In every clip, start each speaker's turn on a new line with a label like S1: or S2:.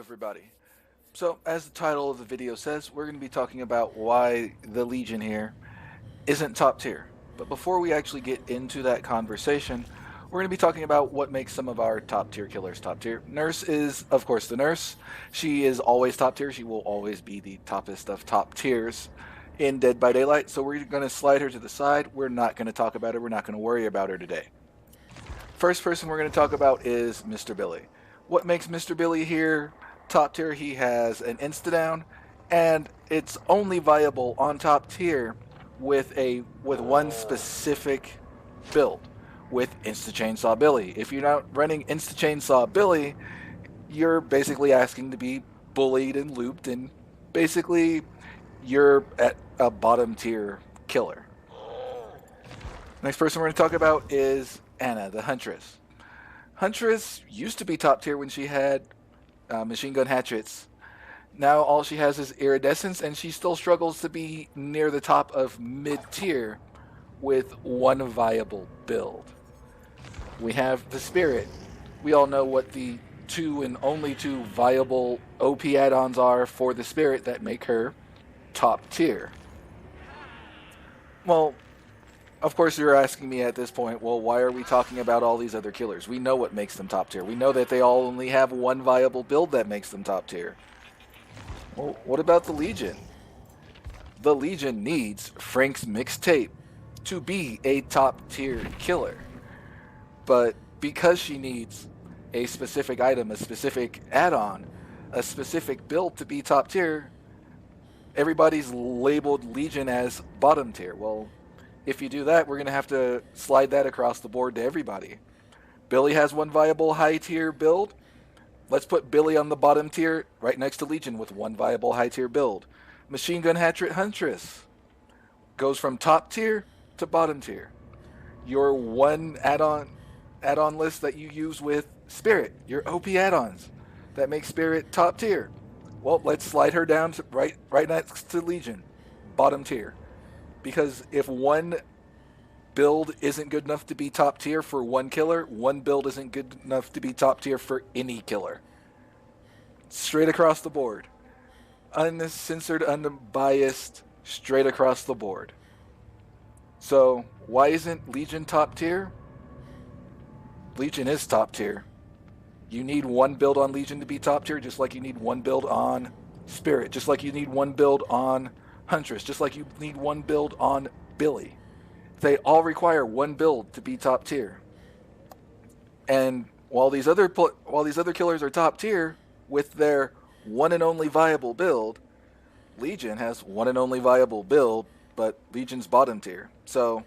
S1: everybody. So, as the title of the video says, we're going to be talking about why the Legion here isn't top tier. But before we actually get into that conversation, we're going to be talking about what makes some of our top tier killers top tier. Nurse is, of course, the Nurse. She is always top tier. She will always be the toppest of top tiers in Dead by Daylight. So, we're going to slide her to the side. We're not going to talk about her. We're not going to worry about her today. First person we're going to talk about is Mr. Billy. What makes Mr. Billy here top tier? He has an insta-down, and it's only viable on top tier with one specific build, with Insta Chainsaw Billy. If you're not running Insta Chainsaw Billy, you're basically asking to be bullied and looped, and basically you're at a bottom tier killer. Next person we're going to talk about is Ana, the Huntress. Huntress used to be top tier when she had machine gun hatchets. Now all she has is iridescence, and she still struggles to be near the top of mid tier with one viable build. We have the Spirit. We all know what the two and only two viable OP add-ons are for the Spirit that make her top tier. Well, of course, you're asking me at this point, well, why are we talking about all these other killers? We know what makes them top tier. We know that they all only have one viable build that makes them top tier. Well, what about the Legion? The Legion needs Frank's mixtape to be a top tier killer. But because she needs a specific item, a specific add-on, a specific build to be top tier, everybody's labeled Legion as bottom tier. Well, if you do that, we're going to have to slide that across the board to everybody. Billy has one viable high tier build. Let's put Billy on the bottom tier right next to Legion with one viable high tier build. Machine Gun Hatchet Huntress goes from top tier to bottom tier. Your one add-on list that you use with Spirit, your OP add-ons that make Spirit top tier. Well, let's slide her down to right next to Legion, bottom tier. Because if one build isn't good enough to be top tier for one killer, one build isn't good enough to be top tier for any killer. Straight across the board. Uncensored, unbiased, straight across the board. So, why isn't Legion top tier? Legion is top tier. You need one build on Legion to be top tier, just like you need one build on Spirit, just like you need one build on Huntress, just like you need one build on Billy. They all require one build to be top tier. And while these other killers are top tier with their one and only viable build, Legion has one and only viable build, but Legion's bottom tier. So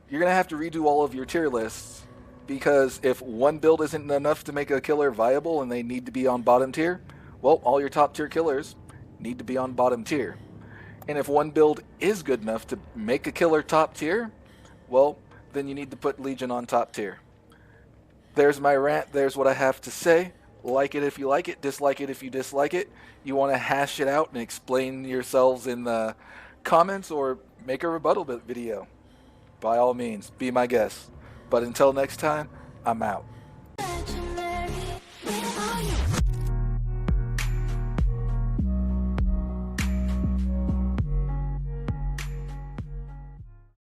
S1: you're going to have to redo all of your tier lists, because if one build isn't enough to make a killer viable and they need to be on bottom tier, well, all your top tier killers need to be on bottom tier. And if one build is good enough to make a killer top tier, well, then you need to put Legion on top tier. There's my rant. There's what I have to say. Like it if you like it. Dislike it if you dislike it. You want to hash it out and explain yourselves in the comments or make a rebuttal video. By all means, be my guest. But until next time, I'm out.